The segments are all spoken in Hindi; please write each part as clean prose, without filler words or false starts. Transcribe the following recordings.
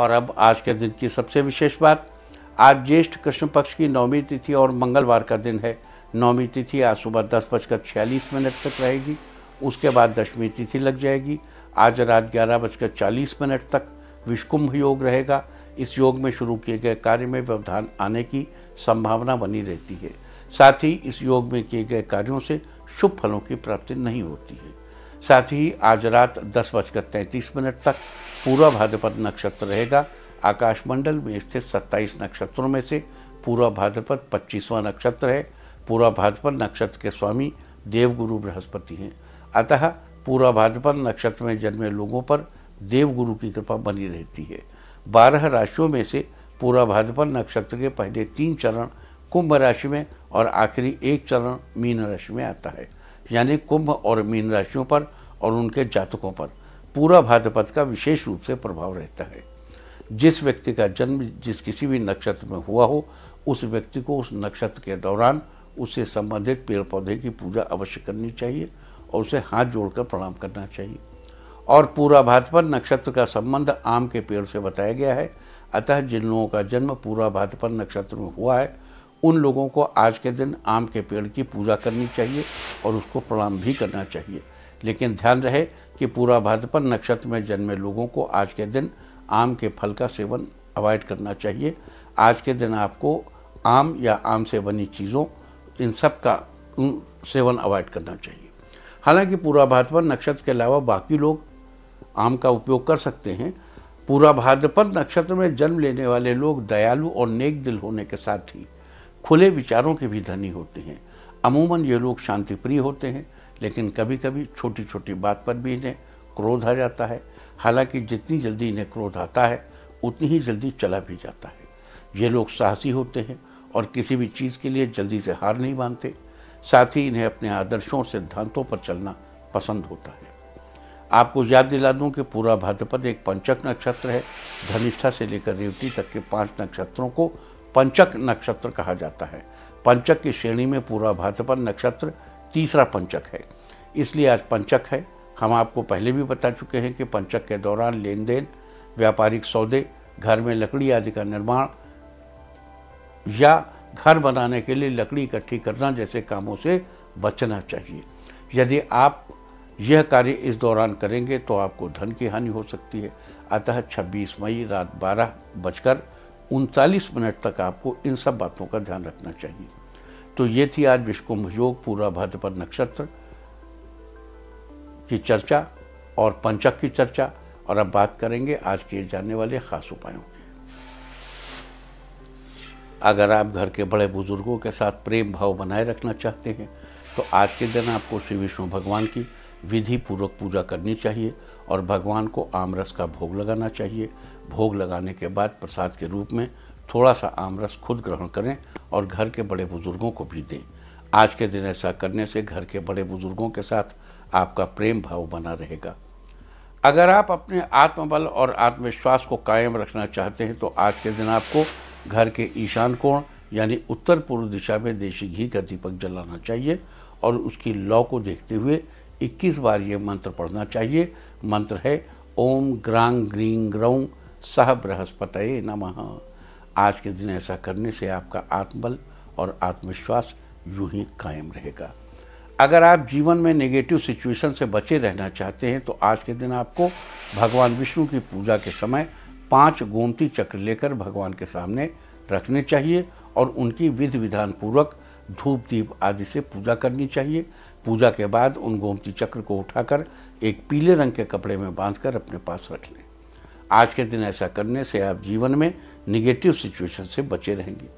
और अब आज के दिन की सबसे विशेष बात, आज ज्येष्ठ कृष्ण पक्ष की नवमी तिथि और मंगलवार का दिन है। नवमी तिथि आज सुबह 10:46 तक रहेगी, उसके बाद दशमी तिथि लग जाएगी। आज रात 11:40 तक विषकुंभ योग रहेगा। इस योग में शुरू किए गए कार्य में व्यवधान आने की संभावना बनी रहती है। साथ ही इस योग में किए गए कार्यों से शुभ फलों की प्राप्ति नहीं होती है। साथ ही आज रात 10:33 तक पूर्वा भाद्रपद नक्षत्र रहेगा। आकाशमंडल में स्थित 27 नक्षत्रों में से पूर्वा भाद्रपद 25वां नक्षत्र है। पूर्वा भाद्रपद नक्षत्र के स्वामी देवगुरु बृहस्पति हैं। अतः पूर्वा भाद्रपद नक्षत्र में जन्मे लोगों पर देवगुरु की कृपा बनी रहती है। 12 राशियों में से पूर्वा भाद्रपद नक्षत्र के पहले 3 चरण कुंभ राशि में और आखिरी 1 चरण मीन राशि में आता है। यानी कुंभ और मीन राशियों पर और उनके जातकों पर पूर्वा भाद्रपद का विशेष रूप से प्रभाव रहता है। जिस व्यक्ति का जन्म जिस किसी भी नक्षत्र में हुआ हो, उस व्यक्ति को उस नक्षत्र के दौरान उससे संबंधित पेड़ पौधे की पूजा अवश्य करनी चाहिए और उसे हाथ जोड़कर प्रणाम करना चाहिए। और पूर्वा भाद्रपद नक्षत्र का संबंध आम के पेड़ से बताया गया है। अतः जिन लोगों का जन्म पूर्वा भाद्रपद नक्षत्र में हुआ है, उन लोगों को आज के दिन आम के पेड़ की पूजा करनी चाहिए और उसको प्रणाम भी करना चाहिए। लेकिन ध्यान रहे कि पूर्वा भाद्रपद नक्षत्र में जन्मे लोगों को आज के दिन आम के फल का सेवन अवॉइड करना चाहिए। आज के दिन आपको आम या आम से बनी चीज़ों इन सब का सेवन अवॉइड करना चाहिए। हालांकि पूर्वा भाद्रपद नक्षत्र के अलावा बाकी लोग आम का उपयोग कर सकते हैं। पूर्वा भाद्रपद नक्षत्र में जन्म लेने वाले लोग दयालु और नेक दिल होने के साथ ही खुले विचारों के भी धनी होते हैं। अमूमन ये लोग शांति प्रिय होते हैं, लेकिन कभी कभी छोटी छोटी बात पर भी इन्हें क्रोध आ जाता है। हालांकि जितनी जल्दी इन्हें क्रोध आता है उतनी ही जल्दी चला भी जाता है। ये लोग साहसी होते हैं और किसी भी चीज़ के लिए जल्दी से हार नहीं मानते। साथ ही इन्हें अपने आदर्शों और सिद्धांतों पर चलना पसंद होता है। आपको याद दिला दूं कि पूर्वा भाद्रपद एक पंचक नक्षत्र है। धनिष्ठा से लेकर रेवती तक के 5 नक्षत्रों को पंचक नक्षत्र कहा जाता है। पंचक की श्रेणी में पूर्वा भाद्रपद नक्षत्र तीसरा पंचक है, इसलिए आज पंचक है। हम आपको पहले भी बता चुके हैं कि पंचक के दौरान लेन देन, व्यापारिक सौदे, घर में लकड़ी आदि का निर्माण या घर बनाने के लिए लकड़ी इकट्ठी करना जैसे कामों से बचना चाहिए। यदि आप यह कार्य इस दौरान करेंगे तो आपको धन की हानि हो सकती है। अतः 26 मई रात 12:39 तक आपको इन सब बातों का ध्यान रखना चाहिए। तो ये थी आज विषकुंभ योग, पूर्वा भाद्रपद नक्षत्र की चर्चा और पंचक की चर्चा। और अब बात करेंगे आज किए जाने वाले खास उपायों की। अगर आप घर के बड़े बुजुर्गों के साथ प्रेम भाव बनाए रखना चाहते हैं तो आज के दिन आपको श्री विष्णु भगवान की विधि पूर्वक पूजा करनी चाहिए और भगवान को आमरस का भोग लगाना चाहिए। भोग लगाने के बाद प्रसाद के रूप में थोड़ा सा आमरस खुद ग्रहण करें और घर के बड़े बुजुर्गों को भी दें। आज के दिन ऐसा करने से घर के बड़े बुजुर्गों के साथ आपका प्रेम भाव बना रहेगा। अगर आप अपने आत्मबल और आत्मविश्वास को कायम रखना चाहते हैं तो आज के दिन आपको घर के ईशान कोण यानी उत्तर पूर्व दिशा में देशी घी का दीपक जलाना चाहिए और उसकी लौ को देखते हुए 21 बार ये मंत्र पढ़ना चाहिए। मंत्र है ओम ग्रांग ग्रीं ग्रौं सह बृहस्पतये नमः। आज के दिन ऐसा करने से आपका आत्मबल और आत्मविश्वास यूं ही कायम रहेगा। अगर आप जीवन में नेगेटिव सिचुएशन से बचे रहना चाहते हैं तो आज के दिन आपको भगवान विष्णु की पूजा के समय 5 गोमती चक्र लेकर भगवान के सामने रखने चाहिए और उनकी विधि विधान पूर्वक धूप दीप आदि से पूजा करनी चाहिए। पूजा के बाद उन गोमती चक्र को उठाकर एक पीले रंग के कपड़े में बांधकर अपने पास रख लें। आज के दिन ऐसा करने से आप जीवन में निगेटिव सिचुएशन से बचे रहेंगे।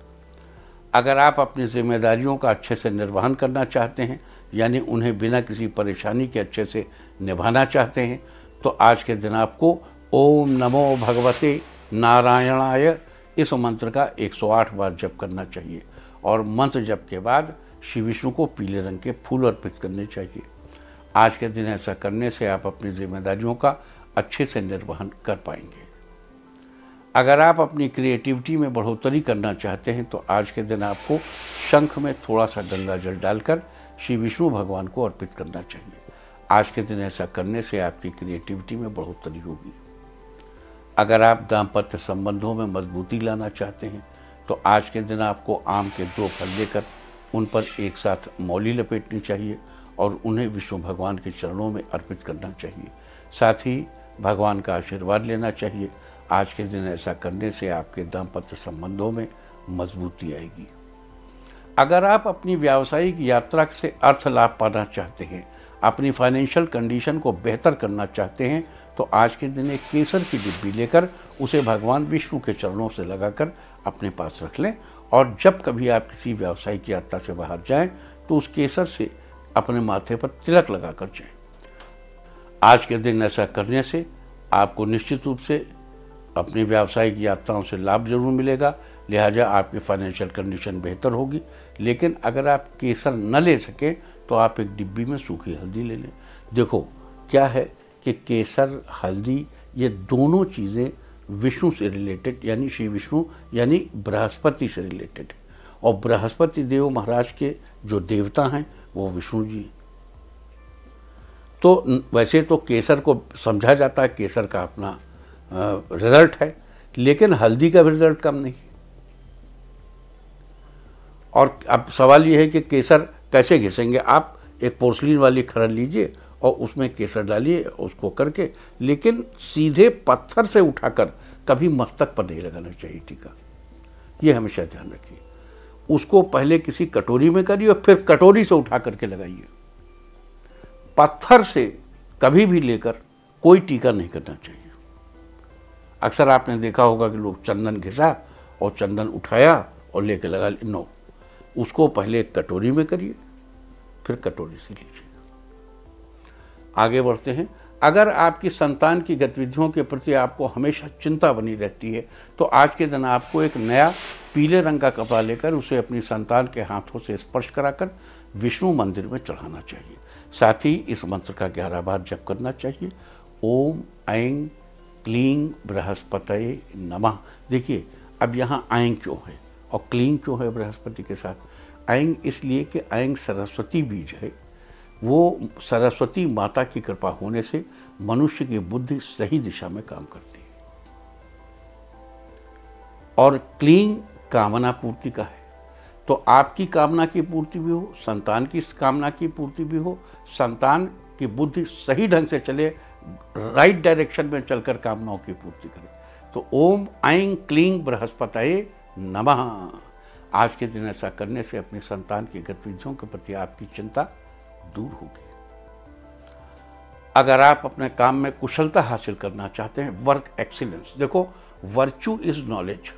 अगर आप अपनी जिम्मेदारियों का अच्छे से निर्वहन करना चाहते हैं यानी उन्हें बिना किसी परेशानी के अच्छे से निभाना चाहते हैं तो आज के दिन आपको ओम नमो भगवते नारायणाय इस मंत्र का 108 बार जप करना चाहिए और मंत्र जप के बाद श्री विष्णु को पीले रंग के फूल अर्पित करने चाहिए। आज के दिन ऐसा करने से आप अपनी जिम्मेदारियों का अच्छे से निर्वहन कर पाएंगे। अगर आप अपनी क्रिएटिविटी में बढ़ोतरी करना चाहते हैं तो आज के दिन आपको शंख में थोड़ा सा गंगा जल डालकर श्री विष्णु भगवान को अर्पित करना चाहिए। आज के दिन ऐसा करने से आपकी क्रिएटिविटी में बढ़ोतरी होगी। अगर आप दाम्पत्य संबंधों में मजबूती लाना चाहते हैं तो आज के दिन आपको आम के 2 फल लेकर उन पर एक साथ मौली लपेटनी चाहिए और उन्हें विष्णु भगवान के चरणों में अर्पित करना चाहिए। साथ ही भगवान का आशीर्वाद लेना चाहिए। आज के दिन ऐसा करने से आपके दाम्पत्य संबंधों में मजबूती आएगी। अगर आप अपनी व्यावसायिक यात्रा से अर्थ लाभ पाना चाहते हैं, अपनी फाइनेंशियल कंडीशन को बेहतर करना चाहते हैं, तो आज के दिन एक केसर की डिब्बी लेकर उसे भगवान विष्णु के चरणों से लगाकर अपने पास रख लें और जब कभी आप किसी व्यावसायिक यात्रा से बाहर जाएं तो उस केसर से अपने माथे पर तिलक लगाकर जाएं। आज के दिन ऐसा करने से आपको निश्चित रूप से अपनी व्यावसायिक यात्राओं से लाभ जरूर मिलेगा, लिहाजा आपकी फाइनेंशियल कंडीशन बेहतर होगी। लेकिन अगर आप केसर न ले सकें तो आप एक डिब्बी में सूखी हल्दी ले लें। देखो क्या है कि केसर, हल्दी, ये दोनों चीज़ें विष्णु से रिलेटेड, यानी श्री विष्णु यानी बृहस्पति से रिलेटेड है और बृहस्पति देव महाराज के जो देवता हैं वो विष्णु जी। तो वैसे तो केसर को समझा जाता है केसर का अपना रिजल्ट है, लेकिन हल्दी का भी रिजल्ट कम नहीं। और अब सवाल ये है कि केसर कैसे घिसेंगे। आप एक पोर्सलिन वाली खरल लीजिए और उसमें केसर डालिए उसको करके, लेकिन सीधे पत्थर से उठाकर कभी मस्तक पर नहीं लगाना चाहिए टीका, ये हमेशा ध्यान रखिए। उसको पहले किसी कटोरी में करिए और फिर कटोरी से उठा करके लगाइए। पत्थर से कभी भी लेकर कोई टीका नहीं करना चाहिए। अक्सर आपने देखा होगा कि लोग चंदन घिसा और चंदन उठाया और लेकर लगा। नो, उसको पहले एक कटोरी में करिए फिर कटोरी से लीजिए। आगे बढ़ते हैं। अगर आपकी संतान की गतिविधियों के प्रति आपको हमेशा चिंता बनी रहती है तो आज के दिन आपको एक नया पीले रंग का कपड़ा लेकर उसे अपनी संतान के हाथों से स्पर्श कराकर विष्णु मंदिर में चढ़ाना चाहिए। साथ ही इस मंत्र का 11 बार जप करना चाहिए। ओम ऐं क्लीं बृहस्पतये नमः। देखिए अब यहाँ ऐं क्यों है और क्लीं क्यों है बृहस्पति के साथ। ऐं इसलिए कि ऐं सरस्वती बीज है, वो सरस्वती माता की कृपा होने से मनुष्य की बुद्धि सही दिशा में काम करती है। और क्लीं कामना पूर्ति का है, तो आपकी कामना की पूर्ति भी हो, संतान की कामना की पूर्ति भी हो, संतान की बुद्धि सही ढंग से चले, राइट डायरेक्शन में चलकर कामनाओं की पूर्ति करे। तो ओम ऐं क्लीं बृहस्पतये नमः। आज के दिन ऐसा करने से अपनी संतान की गतिविधियों के प्रति आपकी चिंता दूर होगी। अगर आप अपने काम में कुशलता हासिल करना चाहते हैं, वर्क एक्सीलेंस, देखो virtue is knowledge,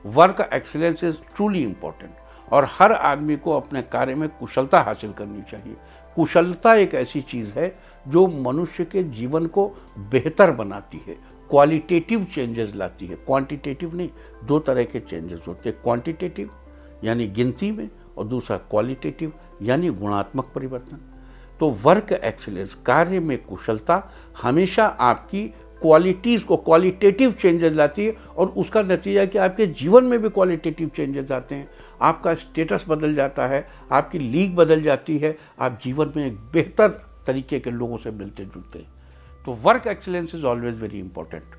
work excellence is truly important और हर आदमी को अपने कार्य में कुशलता हासिल करनी चाहिए। कुशलता एक ऐसी चीज है जो मनुष्य के जीवन को बेहतर बनाती है, क्वालिटेटिव चेंजेस लाती है, क्वांटिटेटिव नहीं। 2 तरह के चेंजेस होते हैं, क्वांटिटेटिव यानी गिनती में और दूसरा क्वालिटेटिव यानी गुणात्मक परिवर्तन। तो वर्क एक्सीलेंस, कार्य में कुशलता हमेशा आपकी क्वालिटीज़ को क्वालिटेटिव चेंजेस लाती है और उसका नतीजा है कि आपके जीवन में भी क्वालिटेटिव चेंजेस आते हैं। आपका स्टेटस बदल जाता है, आपकी लीग बदल जाती है, आप जीवन में एक बेहतर तरीके के लोगों से मिलते जुलते हैं। तो work excellence is always very important.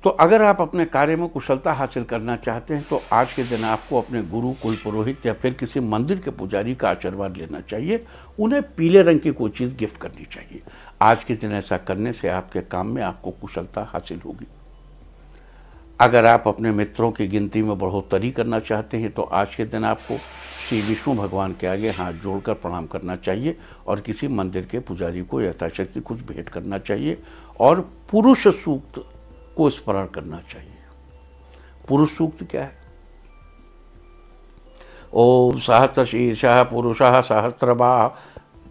तो अगर आप अपने कार्य में कुशलता हासिल करना चाहते हैं तो आज के दिन आपको अपने गुरु, कुल पुरोहित या फिर किसी मंदिर के पुजारी का आशीर्वाद लेना चाहिए। उन्हें पीले रंग की कोई चीज़ गिफ्ट करनी चाहिए। आज के दिन ऐसा करने से आपके काम में आपको कुशलता हासिल होगी। अगर आप अपने मित्रों की गिनती में बढ़ोतरी करना चाहते हैं तो आज के दिन आपको श्री विष्णु भगवान के आगे हाथ जोड़कर प्रणाम करना चाहिए और किसी मंदिर के पुजारी को यथाशक्ति कुछ भेंट करना चाहिए और पुरुष सूक्त को स्मरण करना चाहिए। पुरुष सूक्त क्या है? ओम सहस्रशीर्षः पुरुषः सहस्रबाह।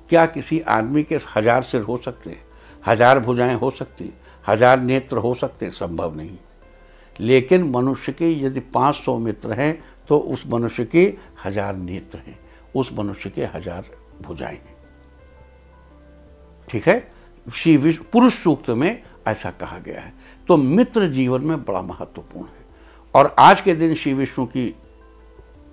क्या किसी आदमी के 1000 सिर हो सकते हैं, 1000 भुजाएं हो सकती हैं, 1000 नेत्र हो सकते हैं? संभव नहीं। लेकिन मनुष्य के यदि 500 मित्र हैं तो उस मनुष्य के 1000 नेत्र हैं, उस मनुष्य के 1000 भुजाएं हैं। ठीक है, श्री विष्णु पुरुष सूक्त में ऐसा कहा गया है। तो मित्र जीवन में बड़ा महत्वपूर्ण है और आज के दिन श्री विष्णु की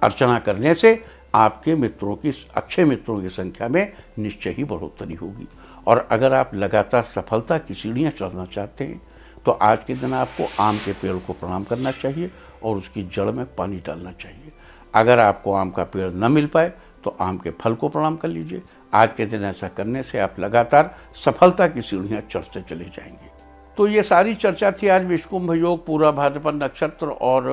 अर्चना करने से आपके मित्रों की, अच्छे मित्रों की संख्या में निश्चय ही बढ़ोतरी होगी। और अगर आप लगातार सफलता की सीढ़ियां चढ़ना चाहते हैं तो आज के दिन आपको आम के पेड़ को प्रणाम करना चाहिए और उसकी जड़ में पानी डालना चाहिए। अगर आपको आम का पेड़ न मिल पाए तो आम के फल को प्रणाम कर लीजिए। आज के दिन ऐसा करने से आप लगातार सफलता की सीढ़ियाँ चढ़ते चले जाएंगे। तो ये सारी चर्चा थी आज विषुकुंभ योग, पूरा भाद्रपद नक्षत्र और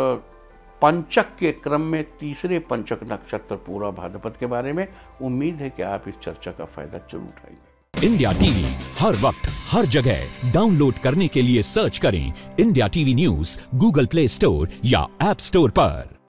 पंचक के क्रम में तीसरे पंचक नक्षत्र पूरा भाद्रपद के बारे में। उम्मीद है कि आप इस चर्चा का फायदा जरूर उठाएंगे। इंडिया टीवी हर वक्त हर जगह डाउनलोड करने के लिए सर्च करें India TV news Google play store या ऐप स्टोर पर।